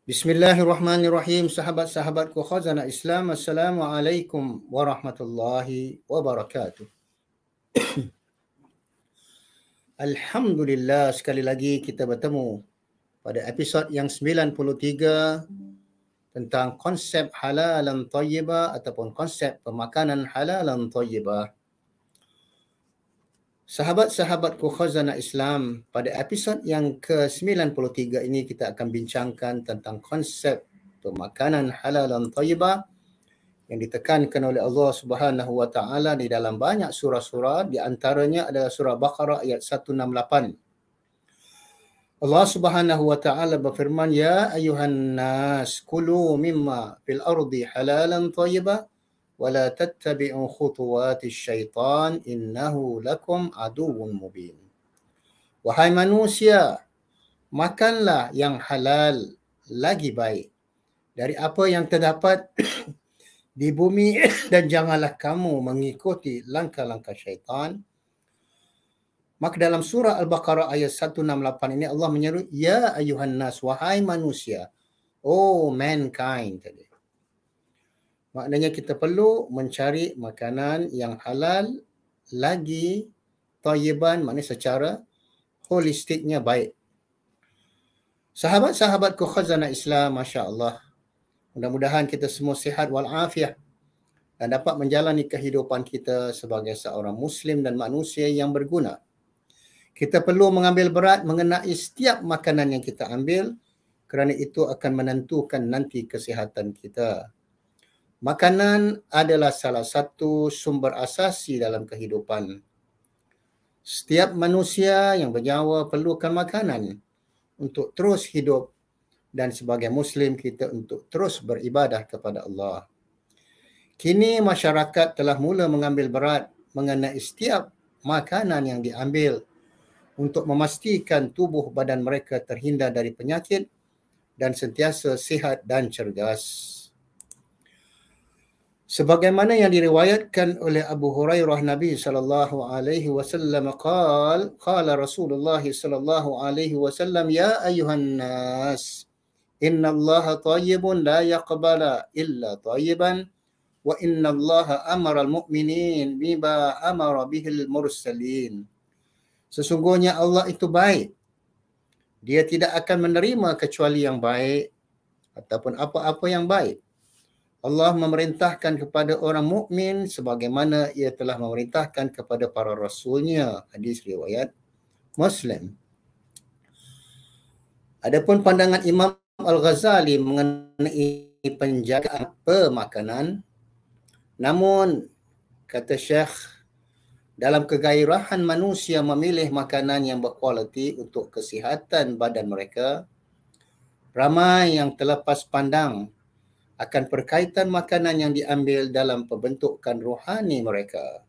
Bismillahirrahmanirrahim. Sahabat-sahabatku khazanah Islam, Assalamualaikum warahmatullahi wabarakatuh. Alhamdulillah, sekali lagi kita bertemu pada episod yang 93 tentang konsep halalan thayyibah ataupun konsep pemakanan halalan thayyibah. Sahabat-sahabatku khazanah Islam, pada episod yang ke-93 ini kita akan bincangkan tentang konsep pemakanan halalan thayyibah yang ditekankan oleh Allah Subhanahu wa taala di dalam banyak surah-surah, di antaranya adalah surah Baqarah ayat 168. Allah Subhanahu wa taala berfirman, ya ayuhan nas kulu mimma fil ardi halalan thayyibah wala tattabi'u khutuwatis syaitan innahu lakum aduwwun mubin. Wahai manusia, makanlah yang halal lagi baik dari apa yang terdapat di bumi dan janganlah kamu mengikuti langkah-langkah syaitan. Maka dalam surah Al-Baqarah ayat 168 ini Allah menyeru, ya ayuhan nas, wahai manusia, oh mankind tadi. Maknanya kita perlu mencari makanan yang halal lagi thayyiban, maknanya secara holistiknya baik. Sahabat-sahabatku khazanah Islam, Masya Allah, mudah-mudahan kita semua sihat walafiat dan dapat menjalani kehidupan kita sebagai seorang Muslim dan manusia yang berguna. Kita perlu mengambil berat mengenai setiap makanan yang kita ambil kerana itu akan menentukan nanti kesihatan kita. Makanan adalah salah satu sumber asasi dalam kehidupan. Setiap manusia yang bernyawa perlukan makanan untuk terus hidup dan sebagai Muslim kita untuk terus beribadah kepada Allah. Kini masyarakat telah mula mengambil berat mengenai setiap makanan yang diambil untuk memastikan tubuh badan mereka terhindar dari penyakit dan sentiasa sihat dan cergas. Sebagaimana yang diriwayatkan oleh Abu Hurairah, Nabi sallallahu alaihi wasallam qala Rasulullah sallallahu alaihi wasallam, ya ayuhan nas, inna Allah thayyibun la yaqbala illa thayyiban wa inna Allah amara al-mu'minin bima amara bihil mursalin. Sesungguhnya Allah itu baik. Dia tidak akan menerima kecuali yang baik ataupun apa-apa yang baik. Allah memerintahkan kepada orang mukmin sebagaimana ia telah memerintahkan kepada para rasulnya. Hadis riwayat Muslim. Adapun pandangan Imam Al-Ghazali mengenai penjagaan pemakanan, namun kata Syekh, dalam kegairahan manusia memilih makanan yang berkualiti untuk kesihatan badan mereka, ramai yang terlepas pandang akan perkaitan makanan yang diambil dalam pembentukan rohani mereka.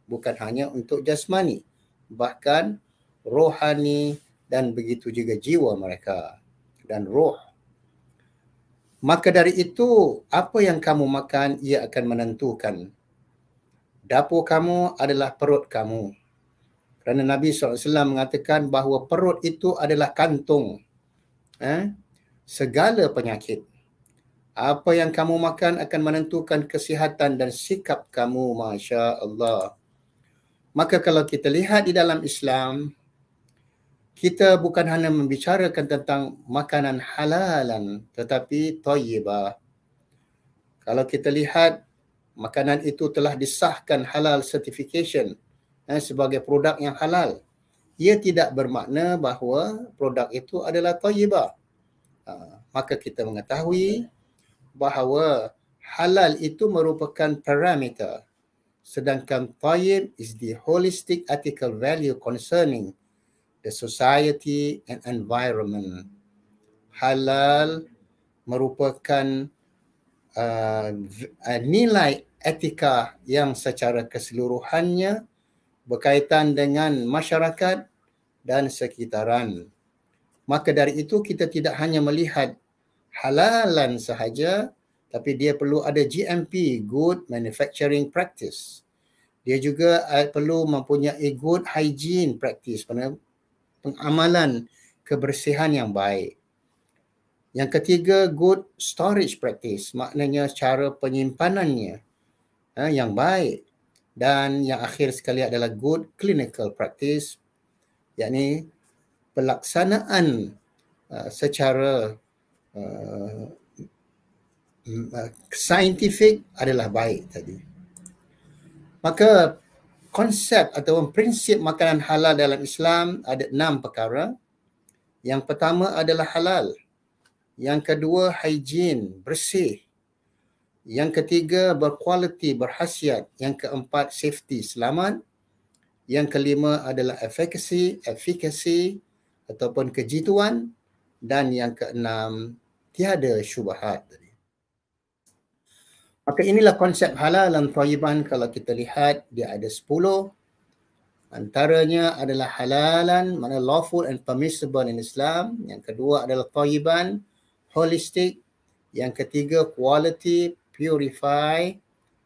Bukan hanya untuk jasmani, bahkan rohani dan begitu juga jiwa mereka dan roh. Maka dari itu, apa yang kamu makan, ia akan menentukan. Dapur kamu adalah perut kamu. Kerana Nabi SAW mengatakan bahawa perut itu adalah kantung segala penyakit. Apa yang kamu makan akan menentukan kesihatan dan sikap kamu, Masya Allah. Maka kalau kita lihat di dalam Islam, kita bukan hanya membicarakan tentang makanan halalan, tetapi thayyibah. Kalau kita lihat, makanan itu telah disahkan halal certification sebagai produk yang halal. Ia tidak bermakna bahawa produk itu adalah thayyibah. Maka kita mengetahui bahawa halal itu merupakan parameter, sedangkan thayyib is the holistic ethical value concerning the society and environment. Halal merupakan nilai etika yang secara keseluruhannya berkaitan dengan masyarakat dan sekitaran. Maka dari itu kita tidak hanya melihat halalan sahaja, tapi dia perlu ada GMP, Good Manufacturing Practice. Dia juga perlu mempunyai good hygiene practice, pengamalan kebersihan yang baik. Yang ketiga, good storage practice, maknanya cara penyimpanannya yang baik. Dan yang akhir sekali adalah good clinical practice, yakni pelaksanaan secara saintifik adalah baik tadi. Maka konsep atau prinsip makanan halal dalam Islam ada 6 perkara. Yang pertama adalah halal. Yang kedua, hygiene, bersih. Yang ketiga, berkualiti, berkhasiat. Yang keempat, safety, selamat. Yang kelima adalah efficacy ataupun kejituan. Dan yang keenam, tiada syubhat. Maka inilah konsep halal dan thayyiban. Kalau kita lihat, dia ada 10. Antaranya adalah halalan, mana lawful and permissible in Islam. Yang kedua adalah thayyiban, holistic. Yang ketiga, quality, purify,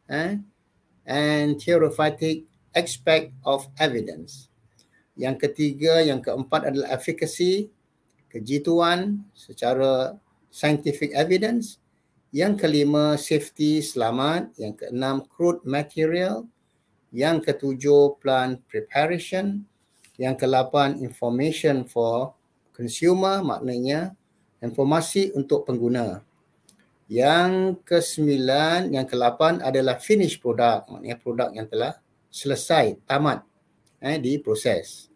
and therapeutic aspect of evidence. Yang ketiga, yang keempat adalah efficacy, kejituan secara scientific evidence. Yang kelima, safety, selamat. Yang keenam, crude material. Yang ketujuh, plant preparation. Yang ke-8, information for consumer, maknanya informasi untuk pengguna. Yang ke-9, yang ke-8 adalah finished product, maknanya produk yang telah selesai, tamat diproses.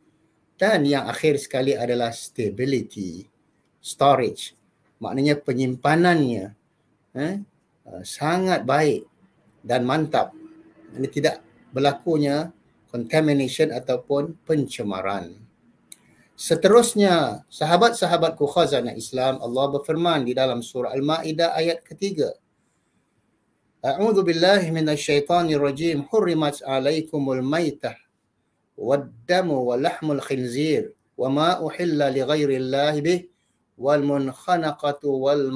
Dan yang akhir sekali adalah stability, storage, maknanya penyimpanannya sangat baik dan mantap. Ini tidak berlakunya contamination ataupun pencemaran. Seterusnya, sahabat-sahabatku khazanah Islam, Allah berfirman di dalam surah Al-Ma'idah ayat ketiga. A'udzu billahi minasyaitonir rajim. Hurrimat 'alaikumul maitah wad-damu wa lahmul khinzir wa ma uhilla li ghairillahi bih wal munkhanaqatu wal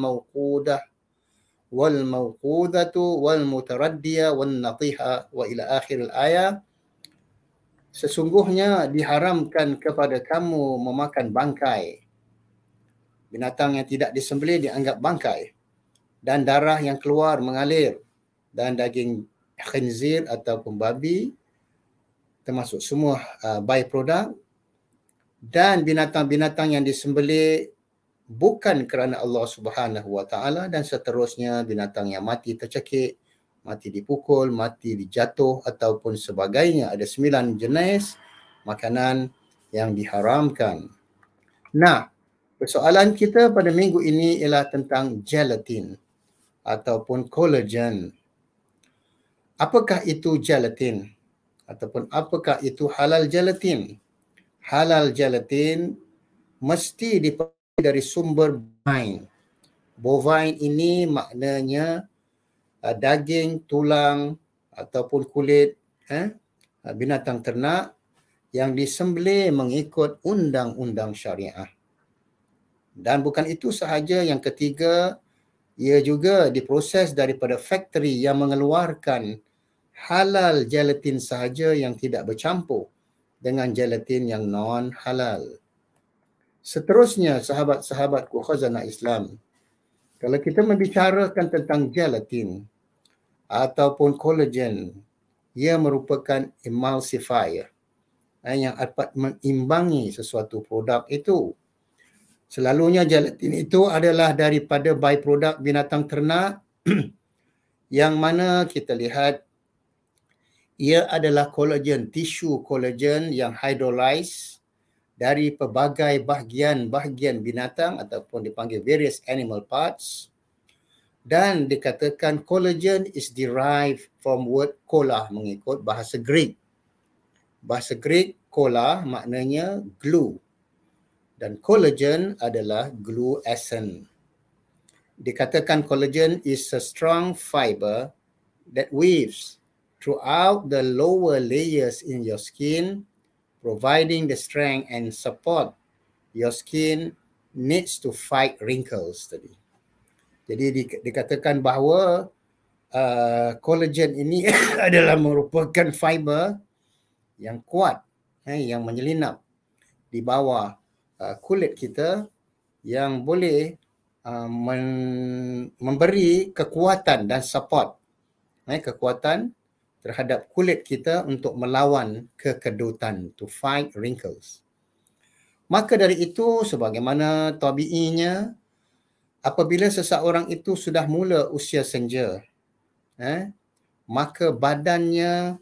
mawqudatu wal mutaraddiya wan natiha wa ila akhiril ayat. Sesungguhnya diharamkan kepada kamu memakan bangkai. Binatang yang tidak disembelih dianggap bangkai. Dan darah yang keluar mengalir. Dan daging khinzir ataupun babi. Termasuk semua byproduct. Dan binatang-binatang yang disembelih bukan kerana Allah Subhanahu Wa Taala. Dan seterusnya binatang yang mati tercekik, mati dipukul, mati dijatuh ataupun sebagainya. Ada 9 jenis makanan yang diharamkan. Nah, persoalan kita pada minggu ini ialah tentang gelatin ataupun collagen. Apakah itu gelatin? Ataupun apakah itu halal gelatin? Halal gelatin mesti diperoleh dari sumber bovine. Bovine ini maknanya daging, tulang ataupun kulit binatang ternak yang disembelih mengikut undang-undang syariah. Dan bukan itu sahaja, yang ketiga, ia juga diproses daripada factory yang mengeluarkan halal gelatin sahaja yang tidak bercampur dengan gelatin yang non-halal. Seterusnya, sahabat-sahabatku khazanah Islam, kalau kita membicarakan tentang gelatin ataupun collagen, ia merupakan emulsifier yang dapat mengimbangi sesuatu produk itu. Selalunya gelatin itu adalah daripada byproduct binatang ternak yang mana kita lihat ia adalah collagen, tisu collagen yang hydrolyzed dari pelbagai bahagian binatang ataupun dipanggil various animal parts. Dan dikatakan collagen is derived from word kolah mengikut bahasa Greek. Bahasa Greek, kolah maknanya glue. Dan collagen adalah glue essence. Dikatakan collagen is a strong fiber that weaves throughout the lower layers in your skin, providing the strength and support your skin needs to fight wrinkles tadi. Jadi dikatakan bahawa collagen ini adalah merupakan fiber yang kuat, yang menyelinap di bawah kulit kita yang boleh memberi kekuatan dan support, kekuatan terhadap kulit kita untuk melawan kekedutan, to fight wrinkles. Maka dari itu, sebagaimana tabi'inya, apabila seseorang itu sudah mula usia senja, maka badannya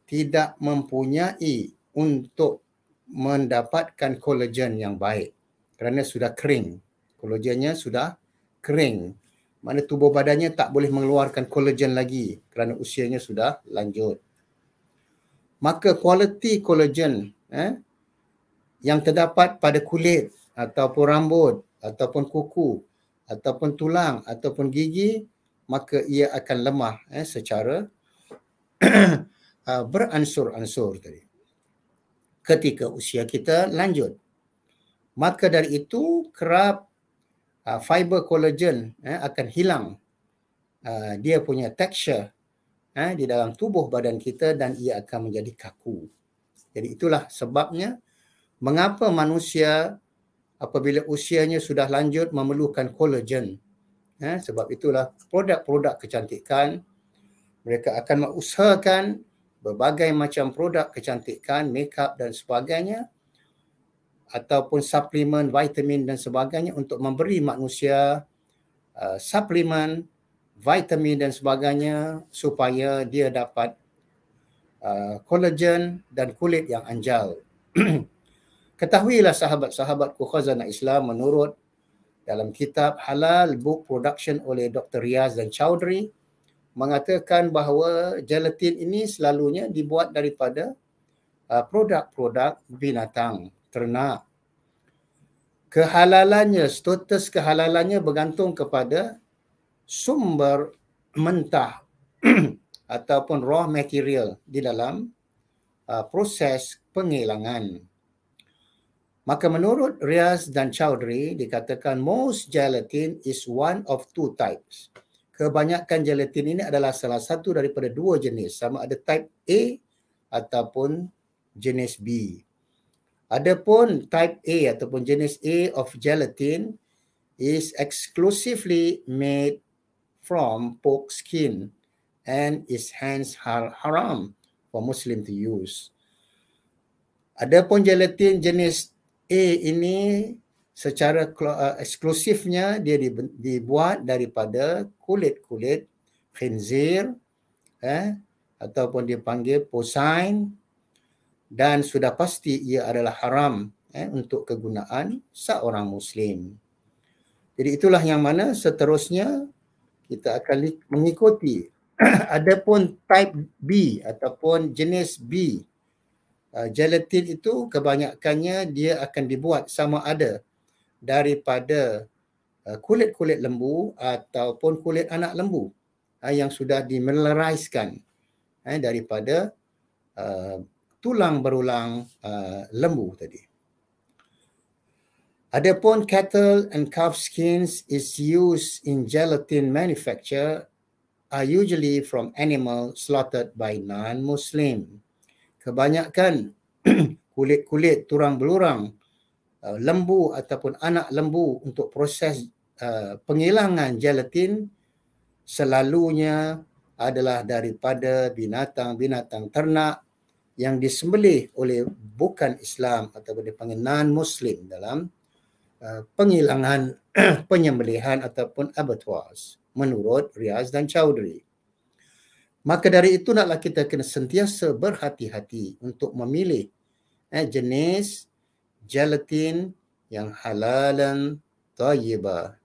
tidak mempunyai untuk mendapatkan kolagen yang baik kerana sudah kering. Kolagennya sudah kering. Mana tubuh badannya tak boleh mengeluarkan kolagen lagi kerana usianya sudah lanjut. Maka kualiti kolagen yang terdapat pada kulit ataupun rambut ataupun kuku ataupun tulang ataupun gigi, maka ia akan lemah secara beransur-ansur tadi ketika usia kita lanjut. Maka dari itu kerap fiber kolagen akan hilang dia punya texture di dalam tubuh badan kita dan ia akan menjadi kaku. Jadi itulah sebabnya mengapa manusia apabila usianya sudah lanjut memerlukan kolagen. Sebab itulah produk-produk kecantikan mereka akan mengusahakan berbagai macam produk kecantikan, makeup dan sebagainya ataupun suplemen, vitamin dan sebagainya untuk memberi manusia suplemen, vitamin dan sebagainya supaya dia dapat kolagen dan kulit yang anjal. Ketahuilah sahabat-sahabatku khazanah Islam, menurut dalam kitab Halal Book Production oleh Dr. Riaz dan Chowdhury, mengatakan bahawa gelatin ini selalunya dibuat daripada produk-produk binatang ternak. Kehalalannya, status kehalalannya bergantung kepada sumber mentah ataupun raw material di dalam proses pengilangan. Maka menurut Riaz dan Chowdhury dikatakan most gelatin is one of two types. Kebanyakan gelatin ini adalah salah satu daripada dua jenis, sama ada type A ataupun jenis B. Adapun type A ataupun jenis A of gelatin is exclusively made from pork skin and is hence haram for Muslim to use. Adapun gelatin jenis A ini secara eksklusifnya dia dibuat daripada kulit-kulit khinzir ataupun dipanggil porcine, dan sudah pasti ia adalah haram untuk kegunaan seorang Muslim. Jadi itulah yang mana seterusnya kita akan mengikuti. Adapun type B ataupun jenis B, gelatin itu kebanyakannya dia akan dibuat sama ada daripada kulit-kulit lembu ataupun kulit anak lembu yang sudah dimileraiskan daripada tulang berulang lembu tadi. Adapun cattle and calf skins is used in gelatin manufacture are usually from animal slaughtered by non-Muslim. Kebanyakan kulit-kulit tulang belulang lembu ataupun anak lembu untuk proses pengilangan gelatin selalunya adalah daripada binatang-binatang ternak yang disembelih oleh bukan Islam ataupun dipanggil non-Muslim dalam pengilangan penyembelihan ataupun abattoirs menurut Riaz dan Chowdhury. Maka dari itu naklah kita kena sentiasa berhati-hati untuk memilih jenis gelatin yang halalan thayyibah.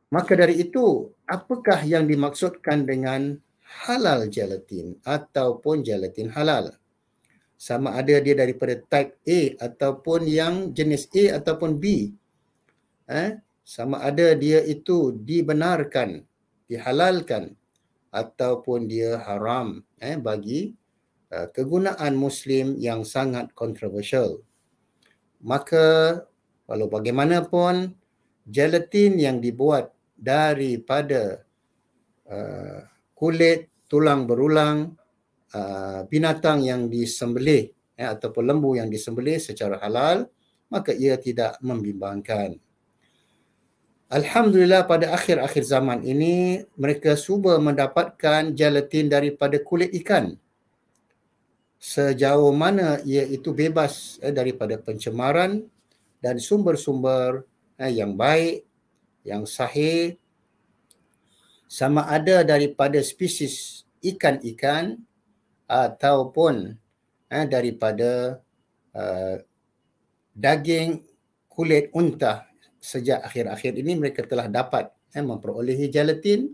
Maka dari itu, apakah yang dimaksudkan dengan halal gelatin ataupun gelatin halal? Sama ada dia daripada type A ataupun yang jenis A ataupun B. Sama ada dia itu dibenarkan, dihalalkan ataupun dia haram bagi kegunaan Muslim yang sangat kontroversial. Maka walau bagaimanapun, gelatin yang dibuat daripada kulit tulang berulang binatang yang disembelih ataupun lembu yang disembelih secara halal, maka ia tidak membimbangkan. Alhamdulillah pada akhir-akhir zaman ini mereka cuba mendapatkan gelatin daripada kulit ikan. Sejauh mana ia itu bebas daripada pencemaran dan sumber-sumber yang baik, yang sahih, sama ada daripada spesies ikan-ikan ataupun daripada daging kulit unta. Sejak akhir-akhir ini mereka telah dapat memperolehi gelatin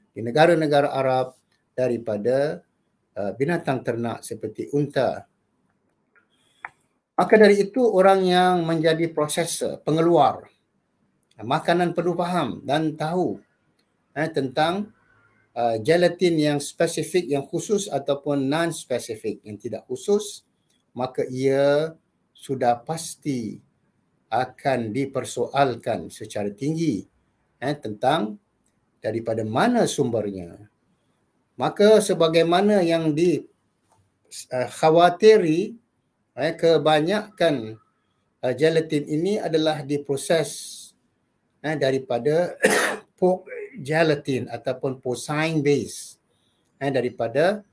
di negara-negara Arab daripada binatang ternak seperti unta. Maka dari itu orang yang menjadi prosesor, pengeluar makanan perlu faham dan tahu tentang gelatin yang spesifik, yang khusus ataupun non-spesifik, yang tidak khusus, maka ia sudah pasti akan dipersoalkan secara tinggi tentang daripada mana sumbernya. Maka sebagaimana yang dikhawatiri, kebanyakan gelatin ini adalah diproses daripada pork gelatin ataupun porcine base daripada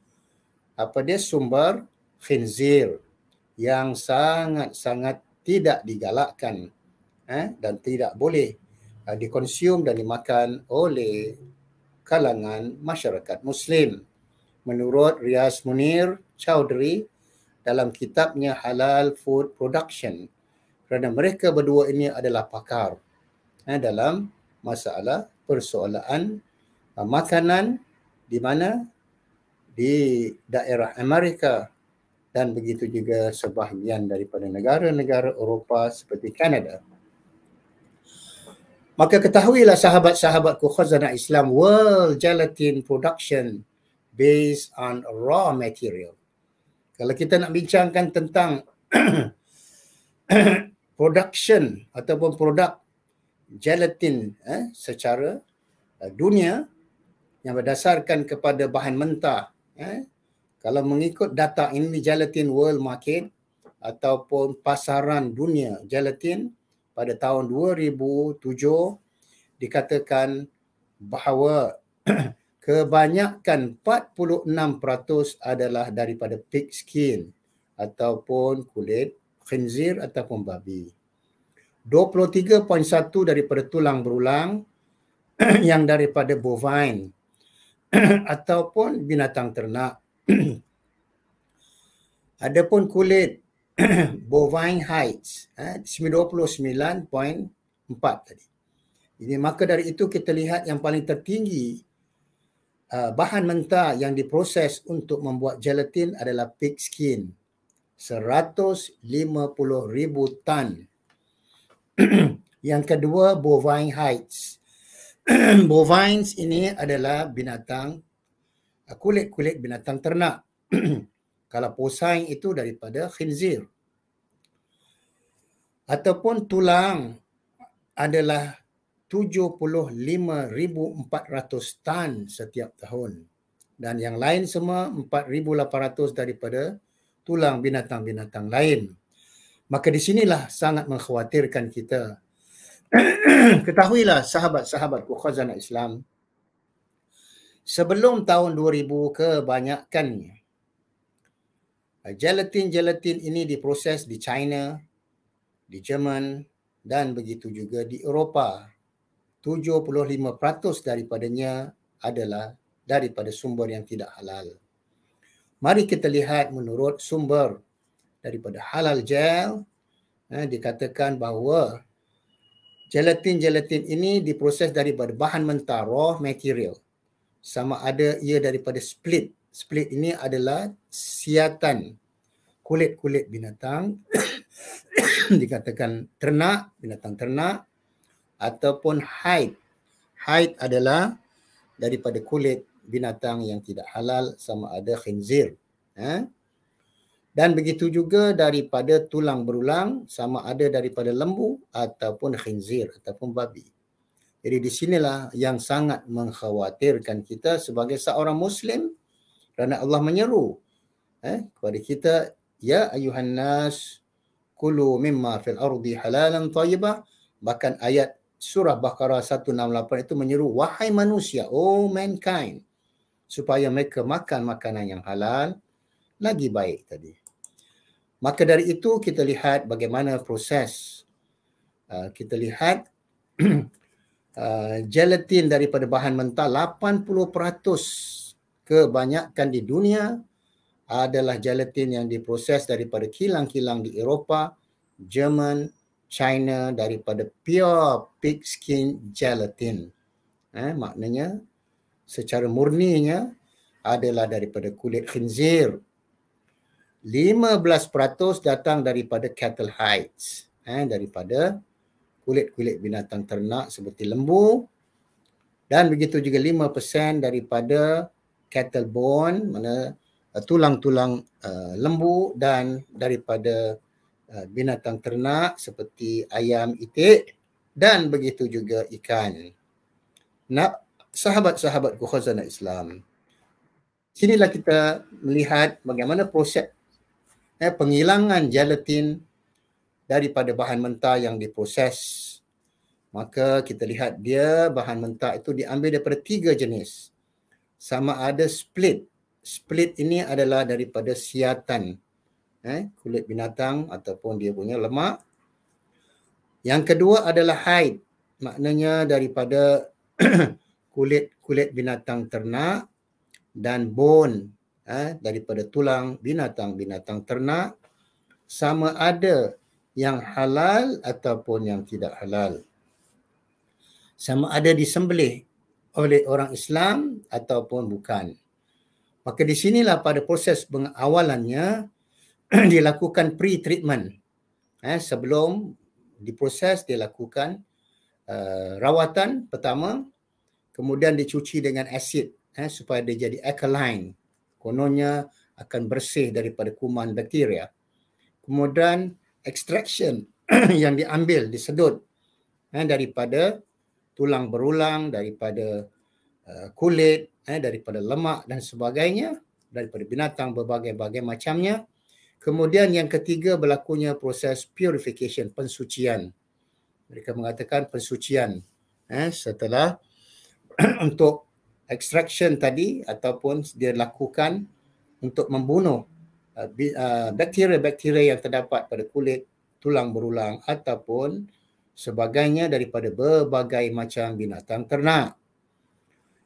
sumber khinzir yang sangat-sangat tidak digalakkan dan tidak boleh dikonsum dan dimakan oleh kalangan masyarakat Muslim. Menurut Riaz Munir Chowdhury dalam kitabnya Halal Food Production, kerana mereka berdua ini adalah pakar dalam masalah persoalan makanan di mana di daerah Amerika dan begitu juga sebahagian daripada negara-negara Eropah seperti Kanada. Maka ketahuilah sahabat-sahabatku khazanah Islam, world gelatin production based on raw material. Kalau kita nak bincangkan tentang production ataupun produk gelatin secara dunia yang berdasarkan kepada bahan mentah, kalau mengikut data ini gelatin world market ataupun pasaran dunia gelatin pada tahun 2007 dikatakan bahawa kebanyakan 46% adalah daripada pig skin ataupun kulit khinzir ataupun babi. 23.1 daripada tulang berulang yang daripada bovine ataupun binatang ternak. Adapun kulit bovine hides 29.4 tadi. Jadi maka dari itu kita lihat yang paling tertinggi bahan mentah yang diproses untuk membuat gelatin adalah pig skin, 150,000 tan. Yang kedua bovine hides. Bovines ini adalah binatang, kulit-kulit binatang ternak. Kalau porcine itu daripada khinzir. Ataupun tulang adalah 75,400 tan setiap tahun. Dan yang lain semua 4,800 daripada tulang binatang-binatang lain. Maka di sinilah sangat mengkhawatirkan kita. Ketahuilah sahabat-sahabatku khazanah Islam, sebelum tahun 2000 kebanyakannya gelatin ini diproses di China, di Jerman dan begitu juga di Eropah. 75% daripadanya adalah daripada sumber yang tidak halal. Mari kita lihat menurut sumber daripada Halal Gel, dikatakan bahawa gelatin ini diproses daripada bahan mentah, raw material. Sama ada ia daripada split. Split ini adalah siatan kulit-kulit binatang dikatakan ternak, binatang ternak, ataupun hide. Hide adalah daripada kulit binatang yang tidak halal, sama ada khinzir. Dan begitu juga daripada tulang berulang, sama ada daripada lembu ataupun khinzir ataupun babi. Jadi di sinilah yang sangat mengkhawatirkan kita sebagai seorang Muslim, kerana Allah menyeru kepada kita, ya ayuhan nas kulu mimma fil ardi halalan thayyibah. Bahkan ayat surah Baqarah 168 itu menyeru, wahai manusia, oh mankind, supaya mereka makan makanan yang halal, lagi baik tadi. Maka dari itu kita lihat bagaimana proses. Kita lihat gelatin daripada bahan mentah 80% kebanyakan di dunia adalah gelatin yang diproses daripada kilang-kilang di Eropah, Jerman, China, daripada pure pigskin gelatin. Maknanya secara murninya adalah daripada kulit khinzir. 15% datang daripada cattle hides, daripada kulit-kulit binatang ternak seperti lembu, dan begitu juga 5% daripada cattle bone, mana tulang-tulang lembu, dan daripada binatang ternak seperti ayam, itik, dan begitu juga ikan. Nah, sahabat-sahabatku khazanah Islam, sinilah kita melihat bagaimana proses penghilangan gelatin daripada bahan mentah yang diproses. Maka kita lihat dia bahan mentah itu diambil daripada 3 jenis. Sama ada split. Split ini adalah daripada siatan, kulit binatang ataupun dia punya lemak. Yang kedua adalah hide, maknanya daripada kulit binatang ternak, dan bone, daripada tulang binatang ternak, sama ada yang halal ataupun yang tidak halal. Sama ada disembelih oleh orang Islam ataupun bukan. Maka di sinilah pada proses pengawalannya dilakukan pre-treatment. Sebelum diproses, dilakukan rawatan pertama, kemudian dicuci dengan asid supaya dia jadi alkaline. Kononnya akan bersih daripada kuman bakteria. Kemudian extraction yang diambil, disedut daripada tulang berulang, daripada kulit, daripada lemak dan sebagainya, daripada binatang berbagai-bagai macamnya. Kemudian yang ketiga berlakunya proses purification, pensucian. Mereka mengatakan pensucian setelah untuk extraction tadi, ataupun dia lakukan untuk membunuh bakteria-bakteria yang terdapat pada kulit, tulang berulang ataupun sebagainya daripada berbagai macam binatang ternak.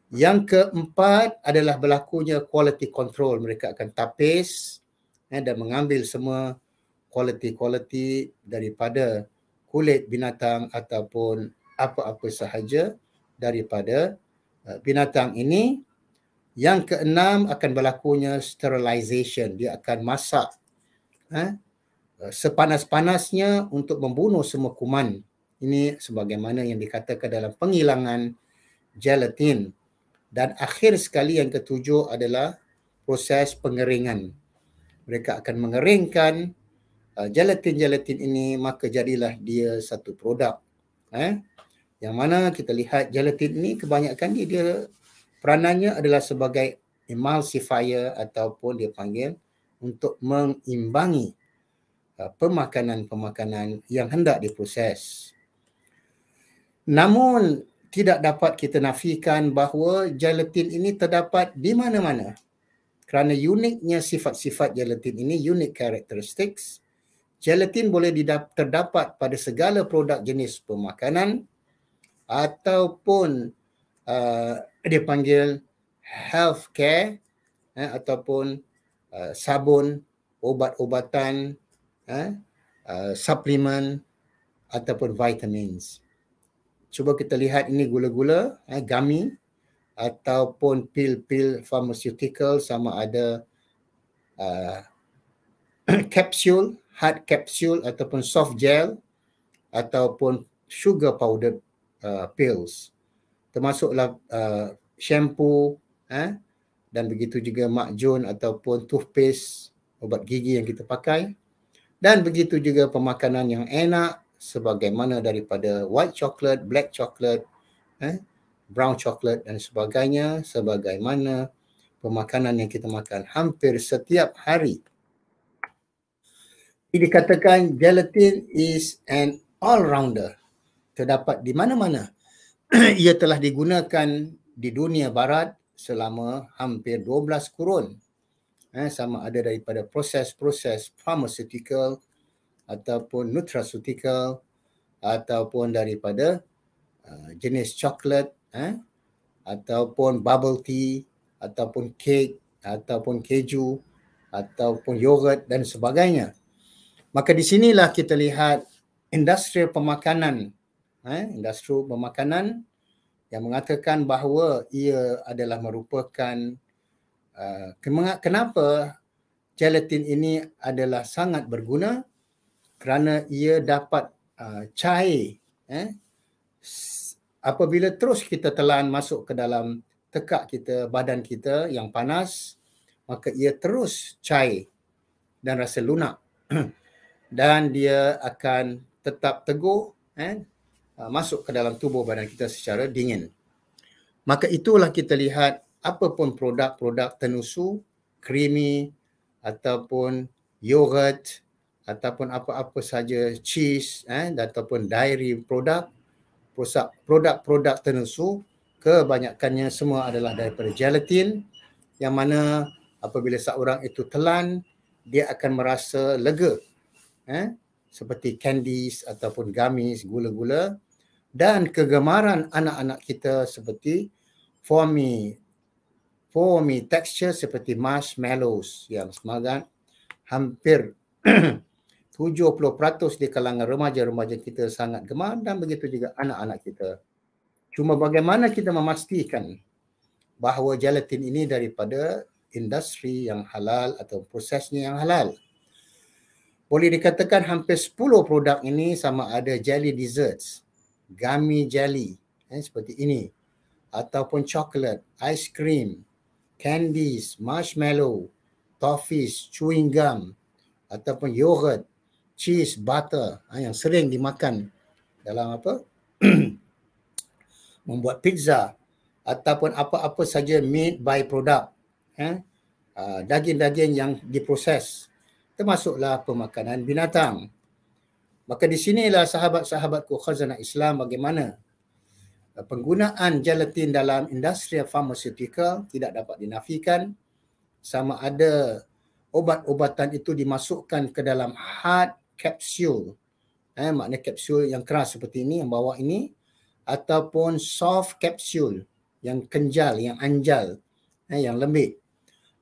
Yang keempat adalah berlakunya quality control. Mereka akan tapis dan mengambil semua quality daripada kulit binatang ataupun apa-apa sahaja daripada binatang ini. Yang keenam akan berlakunya sterilization. Dia akan masak sepanas-panasnya untuk membunuh semua kuman. Ini sebagaimana yang dikatakan dalam penghilangan gelatin. Dan akhir sekali yang ketujuh adalah proses pengeringan. Mereka akan mengeringkan gelatin-gelatin ini, maka jadilah dia satu produk. Yang mana kita lihat gelatin ini kebanyakan dia peranannya adalah sebagai emulsifier ataupun dia panggil untuk mengimbangi pemakanan-pemakanan yang hendak diproses. Namun tidak dapat kita nafikan bahawa gelatin ini terdapat di mana-mana. Kerana uniknya sifat-sifat gelatin ini, unique characteristics, gelatin boleh terdapat pada segala produk jenis pemakanan ataupun dia panggil healthcare ataupun sabun, obat-obatan, suplemen ataupun vitamins. Cuba kita lihat ini gula-gula, gummy ataupun pil-pil pharmaceutical, sama ada capsule, hard capsule ataupun soft gel ataupun sugar powder pills. Termasuklah shampoo dan begitu juga makjun ataupun toothpaste, ubat gigi yang kita pakai, dan begitu juga pemakanan yang enak sebagaimana daripada white chocolate, black chocolate, brown chocolate dan sebagainya, sebagaimana pemakanan yang kita makan hampir setiap hari. Dikatakan gelatin is an all-rounder. terdapat di mana-mana. Ia telah digunakan di dunia barat selama hampir 12 kurun. Sama ada daripada proses-proses pharmaceutical ataupun nutraceutical ataupun daripada jenis coklat, ataupun bubble tea, ataupun kek, ataupun keju, ataupun yogurt dan sebagainya. Maka di sinilah kita lihat industri pemakanan, industri pemakanan yang mengatakan bahawa ia adalah merupakan kenapa gelatin ini adalah sangat berguna, kerana ia dapat cair apabila terus kita telan masuk ke dalam tekak kita, badan kita yang panas, maka ia terus cair dan rasa lunak dan dia akan tetap teguh masuk ke dalam tubuh badan kita secara dingin. Maka itulah kita lihat apapun produk-produk tenusu, creamy ataupun yogurt ataupun apa-apa saja cheese ataupun dairy produk-produk tenusu, kebanyakannya semua adalah daripada gelatin, yang mana apabila seorang itu telan, dia akan merasa lega, seperti candies ataupun gummies, gula-gula, dan kegemaran anak-anak kita seperti foamy texture seperti marshmallows yang semangat hampir 70% di kalangan remaja-remaja kita sangat gemar, dan begitu juga anak-anak kita. Cuma bagaimana kita memastikan bahawa gelatin ini daripada industri yang halal atau prosesnya yang halal? Boleh dikatakan hampir 10 produk ini sama ada jelly desserts, gummy jelly seperti ini, ataupun coklat, ice cream, candies, marshmallow, toffees, chewing gum, ataupun yogurt, cheese, butter yang sering dimakan dalam membuat pizza, ataupun apa-apa saja meat by-product, daging-daging yang diproses, termasuklah pemakanan binatang. Maka di sinilah sahabat-sahabatku khazanah Islam bagaimana penggunaan gelatin dalam industri farmaceutical tidak dapat dinafikan, sama ada obat-obatan itu dimasukkan ke dalam hard capsule, maknanya kapsul yang keras seperti ini, yang bawah ini, ataupun soft capsule yang kenjal, yang anjal, yang lembik,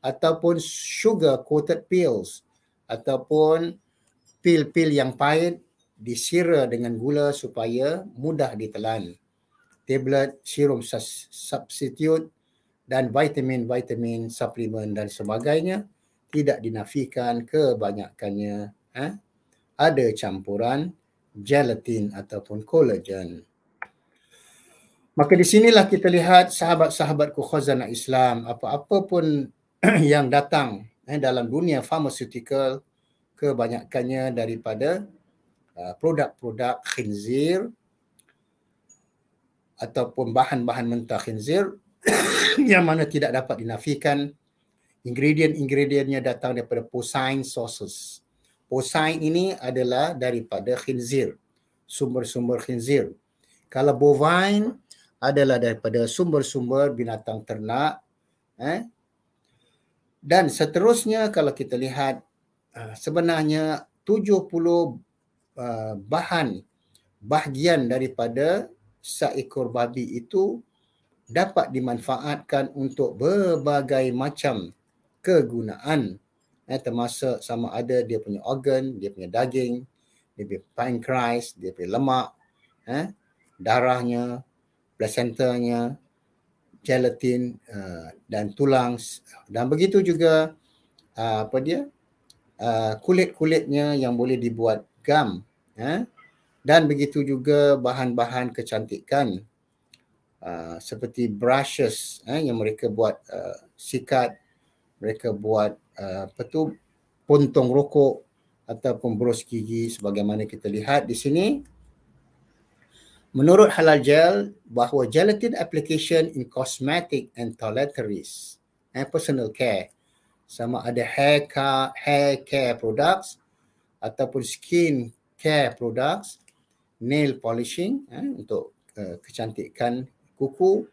ataupun sugar coated pills, ataupun pil-pil yang pahit disira dengan gula supaya mudah ditelan, tablet, serum substitute dan vitamin suplemen dan sebagainya, tidak dinafikan kebanyakannya ada campuran gelatin ataupun kolagen. Maka di sinilah kita lihat sahabat-sahabatku khazanah Islam, apa-apa pun yang datang dalam dunia pharmaceutical, kebanyakannya daripada produk-produk khinzir ataupun bahan-bahan mentah khinzir yang mana tidak dapat dinafikan. Ingredient-ingredientnya datang daripada porcine sources. Porcine ini adalah daripada khinzir, sumber-sumber khinzir. Kalau bovine adalah daripada sumber-sumber binatang ternak. Dan seterusnya kalau kita lihat sebenarnya 70 bahagian daripada seekor babi itu dapat dimanfaatkan untuk berbagai macam kegunaan, termasuk sama ada dia punya organ, dia punya daging, dia punya pancreas, dia punya lemak, darahnya, placentanya, gelatin dan tulang, dan begitu juga kulit-kulitnya yang boleh dibuat gam, dan begitu juga bahan-bahan kecantikan seperti brushes yang mereka buat sikat, mereka buat puntung rokok ataupun bros gigi sebagaimana kita lihat di sini. Menurut Halal Gel, bahawa gelatin application in cosmetic and toiletries and personal care, sama ada hair care products ataupun skin care products, nail polishing untuk kecantikan kuku,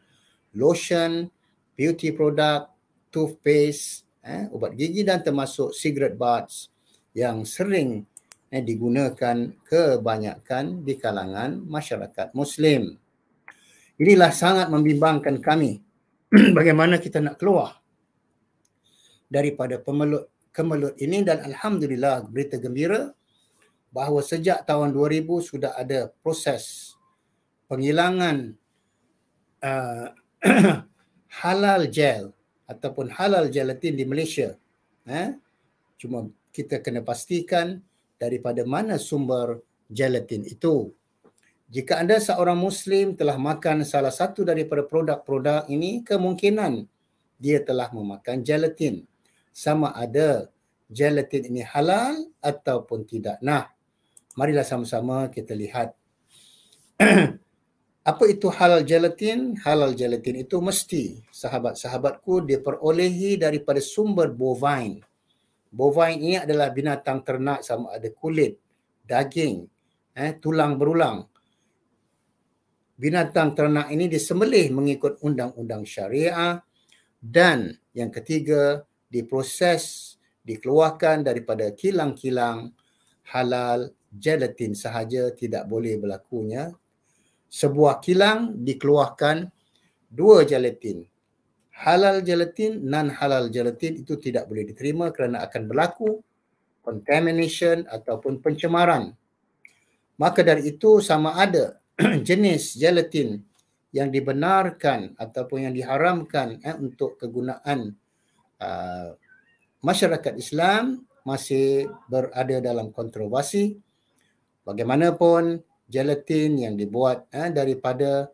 lotion, beauty product, toothpaste, ubat gigi dan termasuk cigarette butts yang sering digunakan kebanyakan di kalangan masyarakat Muslim. Inilah sangat membimbangkan kami bagaimana kita nak keluar daripada kemelut ini, dan alhamdulillah berita gembira bahawa sejak tahun 2000 sudah ada proses penghilangan halal gel ataupun halal gelatin di Malaysia. Cuma kita kena pastikan daripada mana sumber gelatin itu. Jika anda seorang Muslim telah makan salah satu daripada produk-produk ini, kemungkinan dia telah memakan gelatin. Sama ada gelatin ini halal ataupun tidak. Nah, marilah sama-sama kita lihat. Apa itu halal gelatin? Halal gelatin itu mesti, sahabat-sahabatku, diperolehi daripada sumber bovine. Bovine ini adalah binatang ternak, sama ada kulit, daging, tulang berulang. Binatang ternak ini disembelih mengikut undang-undang syariah, dan yang ketiga, diproses, dikeluarkan daripada kilang-kilang halal gelatin sahaja, tidak boleh berlakunya. Sebuah kilang dikeluarkan dua gelatin. Halal gelatin, non-halal gelatin itu tidak boleh diterima kerana akan berlaku contamination ataupun pencemaran. Maka dari itu, sama ada jenis gelatin yang dibenarkan ataupun yang diharamkan untuk kegunaan masyarakat Islam masih berada dalam kontroversi. Bagaimanapun, gelatin yang dibuat daripada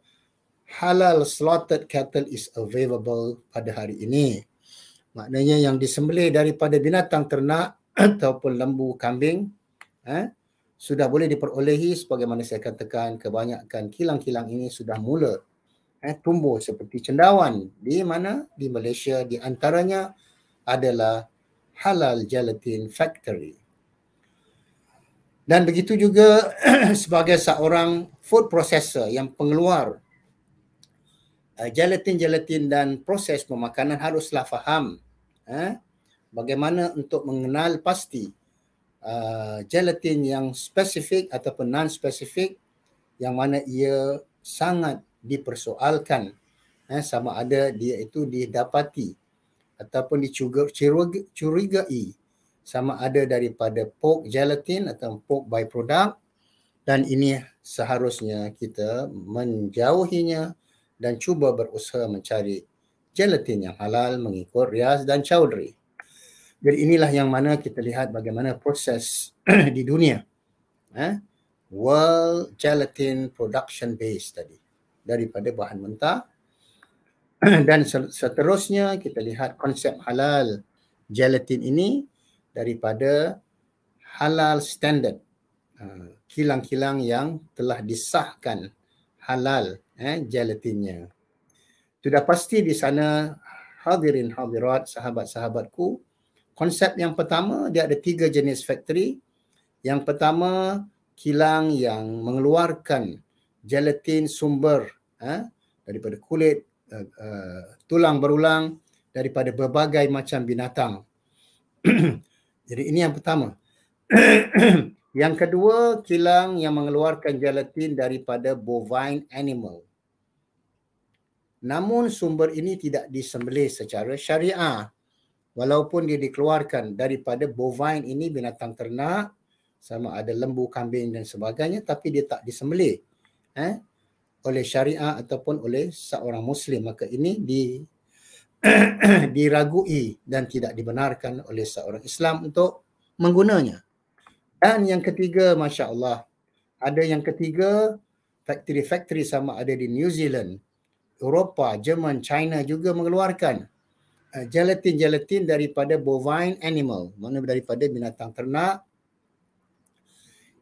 halal slaughtered cattle is available pada hari ini. Maknanya yang disembelih daripada binatang ternak ataupun lembu, kambing sudah boleh diperolehi. Sebagaimana saya katakan, kebanyakan kilang-kilang ini sudah mula tumbuh seperti cendawan. Di mana? Di Malaysia, di antaranya adalah Halal Gelatin Factory. Dan begitu juga sebagai seorang food processor yang pengeluar gelatin-gelatin dan proses pemakanan, haruslah faham bagaimana untuk mengenal pasti gelatin yang spesifik ataupun non-spesifik, yang mana ia sangat dipersoalkan sama ada dia itu didapati ataupun dicurigai sama ada daripada pork gelatin atau pork byproduct, dan ini seharusnya kita menjauhinya dan cuba berusaha mencari gelatin yang halal mengikut Riaz dan Chowdhury. Jadi inilah yang mana kita lihat bagaimana proses di dunia. World Gelatin Production Base tadi, daripada bahan mentah. Dan seterusnya kita lihat konsep halal gelatin ini daripada halal standard, kilang-kilang yang telah disahkan halal gelatinnya. Sudah pasti di sana, hadirin hadirat, sahabat-sahabatku, konsep yang pertama, dia ada 3 jenis factory. Yang pertama, kilang yang mengeluarkan gelatin sumber daripada kulit, tulang berulang, daripada berbagai macam binatang. Jadi ini yang pertama. Yang kedua, kilang yang mengeluarkan gelatin daripada bovine animal. Namun sumber ini tidak disembelih secara syariah. Walaupun dia dikeluarkan daripada bovine ini, binatang ternak, sama ada lembu, kambing dan sebagainya, tapi dia tak disembelih oleh syariah ataupun oleh seorang Muslim, maka ini diragui dan tidak dibenarkan oleh seorang Islam untuk menggunanya. Dan yang ketiga, Masya Allah, ada yang ketiga, factory-factory sama ada di New Zealand, Eropah, Jerman, China juga mengeluarkan gelatin-gelatin daripada bovine animal, mana daripada binatang ternak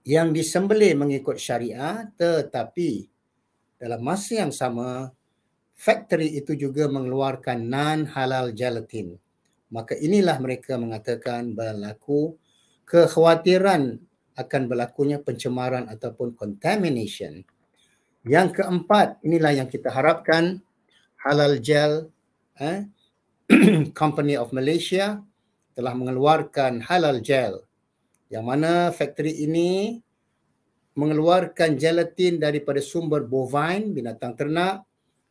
yang disembelih mengikut syariah, tetapi dalam masa yang sama factory itu juga mengeluarkan non-halal gelatin. Maka inilah mereka mengatakan berlaku kekhawatiran akan berlakunya pencemaran ataupun contamination. Yang keempat, inilah yang kita harapkan, Halal Gel Company of Malaysia telah mengeluarkan Halal Gel, yang mana factory ini mengeluarkan gelatin daripada sumber bovine, binatang ternak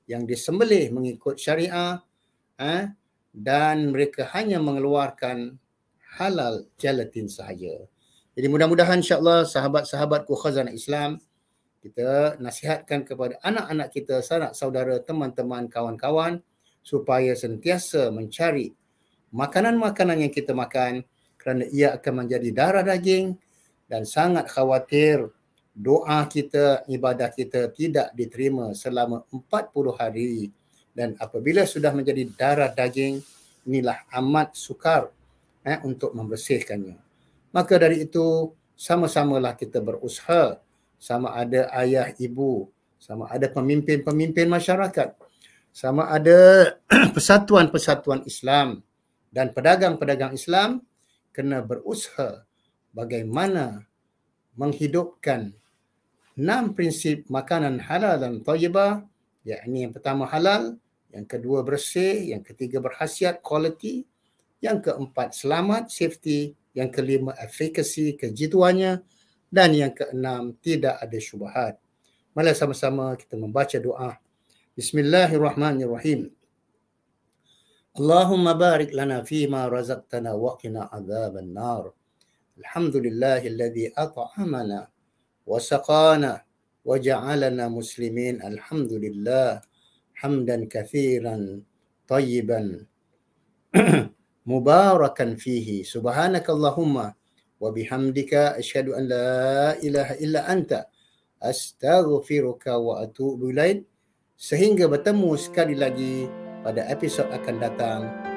yang disembelih mengikut syariah, dan mereka hanya mengeluarkan halal gelatin sahaja. Jadi mudah-mudahan insya-Allah sahabat-sahabatku khazanah Islam, kita nasihatkan kepada anak-anak kita, sanak saudara, teman-teman, kawan-kawan supaya sentiasa mencari makanan-makanan yang kita makan kerana ia akan menjadi darah daging, dan sangat khawatir doa kita, ibadah kita tidak diterima selama 40 hari. Dan apabila sudah menjadi darah daging, inilah amat sukar untuk membersihkannya. Maka dari itu, sama-samalah kita berusaha, sama ada ayah, ibu, sama ada pemimpin-pemimpin masyarakat, sama ada persatuan-persatuan Islam dan pedagang-pedagang Islam, kena berusaha bagaimana menghidupkan 6 prinsip makanan halal dan thayyibah, yakni yang pertama halal, yang kedua bersih, yang ketiga berkhasiat quality, yang keempat selamat safety, yang kelima efficacy kejiduannya, dan yang keenam tidak ada syubhat. Mari sama-sama kita membaca doa. Bismillahirrahmanirrahim. Allahumma barik lana fima razaqtana wa qina adzaban nar. Alhamdulillahilladzi at'amana wa saqana wa ja'alana muslimin. Alhamdulillah hamdan katsiran tayyiban mubarakan fihi. Subhanakallahumma wa bihamdika asyhadu an la ilaha illa anta astaghfiruka wa atubu ilaik. Sehingga bertemu sekali lagi pada episod akan datang.